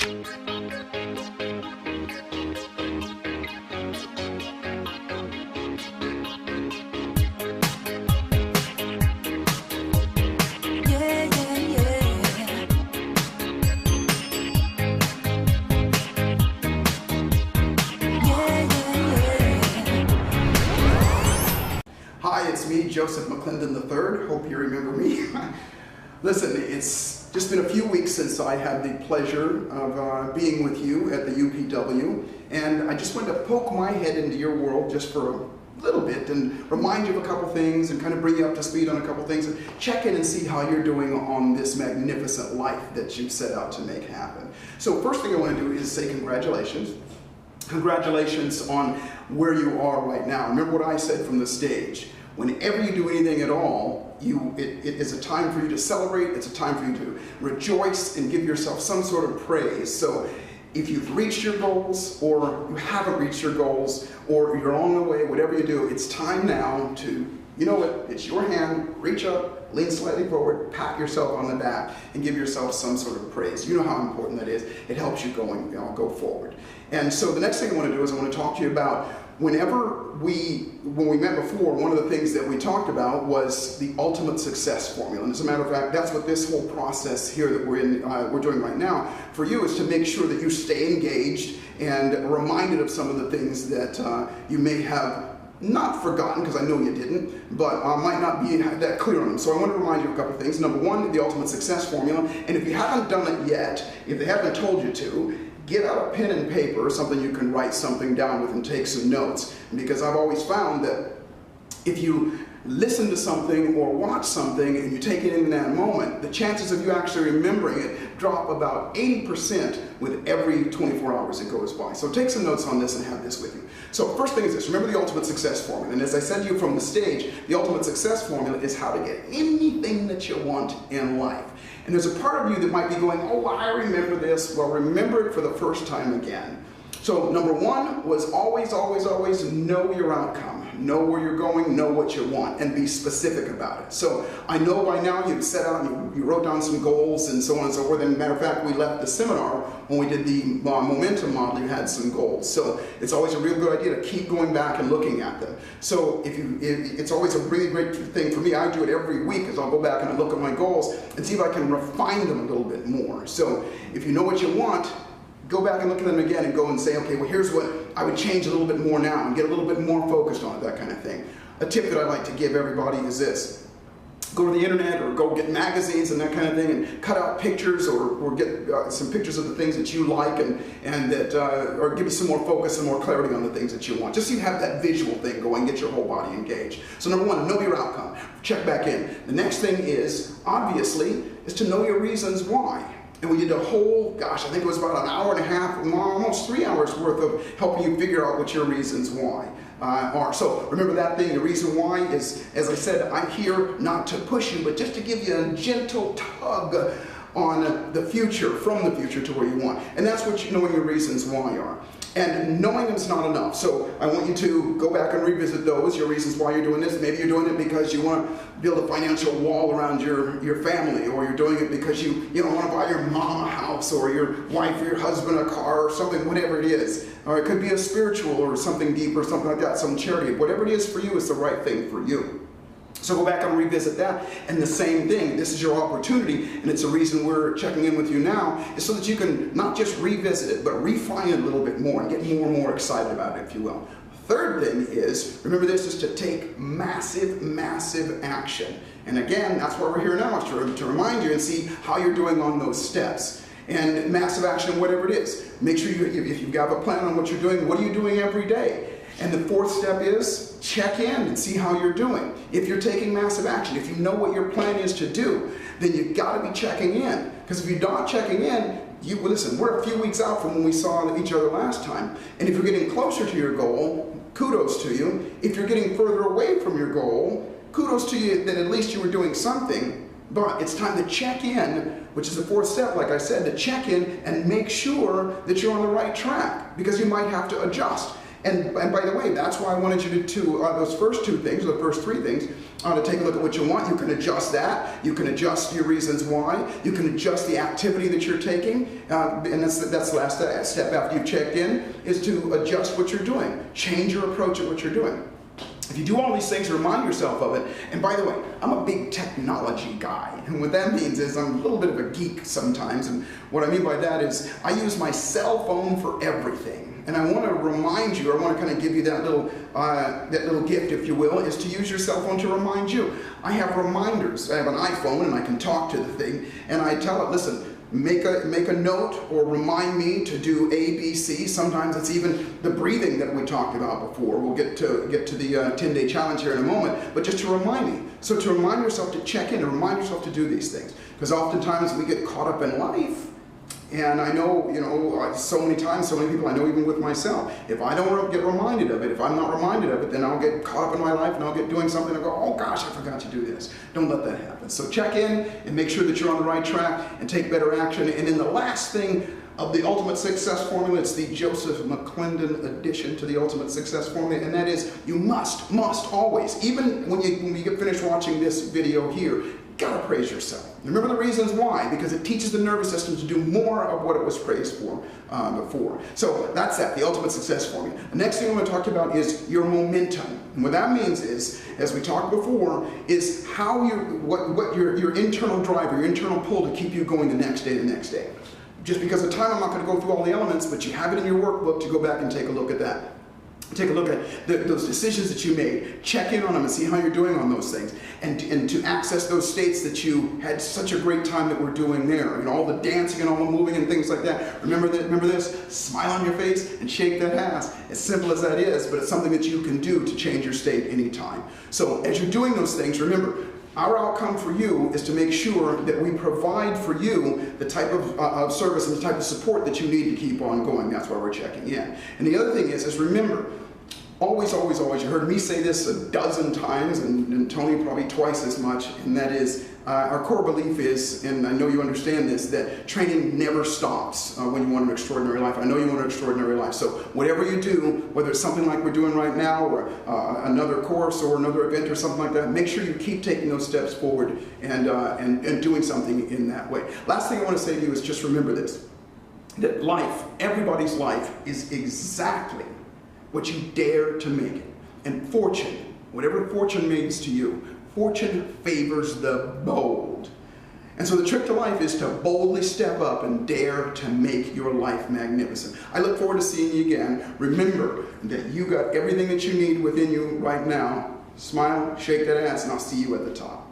Hi, it's me, Joseph McClendon III. Hope you remember me. Listen, it's just been a few weeks since I had the pleasure of being with you at the UPW, and I just wanted to poke my head into your world just for a little bit and remind you of a couple things and kind of bring you up to speed on a couple things and check in and see how you're doing on this magnificent life that you've set out to make happen. So first thing I want to do is say congratulations. Congratulations on where you are right now. Remember what I said from the stage. Whenever you do anything at all, it is a time for you to celebrate, it's a time for you to rejoice and give yourself some sort of praise. So if you've reached your goals or you haven't reached your goals or you're on the way, whatever you do, it's time now to, you know what, it's your hand, reach up, lean slightly forward, pat yourself on the back and give yourself some sort of praise. You know how important that is. It helps you go forward. And so the next thing I want to do is I want to talk to you about when we met before, one of the things that we talked about was the ultimate success formula. And as a matter of fact, that's what this whole process here that we're doing right now for you is to make sure that you stay engaged and reminded of some of the things that you may have not forgotten, because I know you didn't, but might not be that clear on them. So I want to remind you of a couple of things. Number one, the ultimate success formula. And if you haven't done it yet, if they haven't told you to, get out a pen and paper, something you can write something down with and take some notes. Because I've always found that if you listen to something or watch something and you take it in that moment, the chances of you actually remembering it drop about 80% with every 24 hours that goes by. So take some notes on this and have this with you. So first thing is this, remember the ultimate success formula. And as I said to you from the stage, the ultimate success formula is how to get anything that you want in life. And there's a part of you that might be going, oh, I remember this. Well, remember it for the first time again. So number one was always, always, always know your outcome. Know where you're going, know what you want, and be specific about it. So I know by now you've set out and you wrote down some goals and so on and so forth. And matter of fact, we left the seminar when we did the momentum model, you had some goals. So it's always a real good idea to keep going back and looking at them. So it's always a really great thing for me. I do it every week is I'll go back and I look at my goals and see if I can refine them a little bit more. So if you know what you want, go back and look at them again and go and say, okay, well, here's what I would change a little bit more now and get a little bit more focused on it, that kind of thing. A tip that I like to give everybody is this. Go to the internet or go get magazines and that kind of thing and cut out pictures or get some pictures of the things that you like and that, or give you some more focus and more clarity on the things that you want. Just so you have that visual thing going, get your whole body engaged. So number one, know your outcome. Check back in. The next thing is, obviously, is to know your reasons why. And we did a whole, gosh, I think it was about an hour and a half, almost 3 hours worth of helping you figure out what your reasons why are. So remember that thing, the reason why is, as I said, I'm here not to push you, but just to give you a gentle tug on the future, from the future to where you want. And that's what knowing your reasons why are. And knowing them is not enough. So I want you to go back and revisit those, your reasons why you're doing this. Maybe you're doing it because you want to build a financial wall around your family, or you're doing it because you don't want to buy your mom a house, or your wife or your husband a car, or something, whatever it is. Or it could be a spiritual or something deep or something like that, some charity. Whatever it is for you is the right thing for you. So go back and revisit that, and the same thing, this is your opportunity, and it's a reason we're checking in with you now, is so that you can not just revisit it, but refine it a little bit more and get more and more excited about it, if you will. Third thing is, remember this, is to take massive, massive action. And again, that's why we're here now, is to remind you and see how you're doing on those steps. And massive action, whatever it is. Make sure if you've got a plan on what you're doing, what are you doing every day? And the fourth step is check in and see how you're doing. If you're taking massive action, if you know what your plan is to do, then you've got to be checking in. Because if you're not checking in, well, listen, we're a few weeks out from when we saw each other last time. And if you're getting closer to your goal, kudos to you. If you're getting further away from your goal, kudos to you that at least you were doing something. But it's time to check in, which is the fourth step, like I said, to check in and make sure that you're on the right track, because you might have to adjust. And by the way, that's why I wanted you to those first two things, or the first three things, to take a look at what you want. You can adjust that. You can adjust your reasons why. You can adjust the activity that you're taking. And that's the last step after you've checked in, is to adjust what you're doing. Change your approach at what you're doing. If you do all these things, remind yourself of it. And by the way, I'm a big technology guy. And what that means is I'm a little bit of a geek sometimes. And what I mean by that is I use my cell phone for everything. And I want to remind you, I want to kind of give you that little gift, if you will, is to use your cell phone to remind you. I have reminders. I have an iPhone and I can talk to the thing. And I tell it, listen, make a note or remind me to do A, B, C. Sometimes it's even the breathing that we talked about before. We'll get to the 10-day challenge here in a moment, but just to remind me. So to remind yourself to check in and remind yourself to do these things. Because oftentimes we get caught up in life. And I know, so many times, so many people, I know even with myself, if I don't get reminded of it, if I'm not reminded of it, then I'll get caught up in my life and I'll get doing something and go, oh gosh, I forgot to do this. Don't let that happen. So check in and make sure that you're on the right track and take better action. And then the last thing of the Ultimate Success Formula, it's the Joseph McClendon addition to the Ultimate Success Formula, and that is you must always, even when you get finished watching this video here, gotta praise yourself. Remember the reasons why, because it teaches the nervous system to do more of what it was praised for before. So that's that, the Ultimate Success Formula. The next thing I'm going to talk about is your momentum. And what that means is, as we talked before, is how what your internal driver, your internal pull to keep you going the next day. Just because of time, I'm not going to go through all the elements, but you have it in your workbook to go back and take a look at that. Take a look at those decisions that you made, check in on them and see how you're doing on those things, and to access those states that you had such a great time that we're doing there, and all the dancing and all the moving and things like that. Remember this, smile on your face and shake that ass. As simple as that is, but it's something that you can do to change your state anytime. So as you're doing those things, remember, our outcome for you is to make sure that we provide for you the type of service and the type of support that you need to keep on going. That's why we're checking in. And the other thing is remember, always, you heard me say this a dozen times, and Tony probably twice as much, and that is, our core belief is, and I know you understand this, that training never stops when you want an extraordinary life. I know you want an extraordinary life. So whatever you do, whether it's something like we're doing right now, or another course or another event or something like that, make sure you keep taking those steps forward and doing something in that way. Last thing I want to say to you is just remember this, that life, everybody's life, is exactly what you dare to make it. And fortune, whatever fortune means to you, fortune favors the bold. And so the trick to life is to boldly step up and dare to make your life magnificent. I look forward to seeing you again. Remember that you got everything that you need within you right now. Smile, shake that ass, and I'll see you at the top.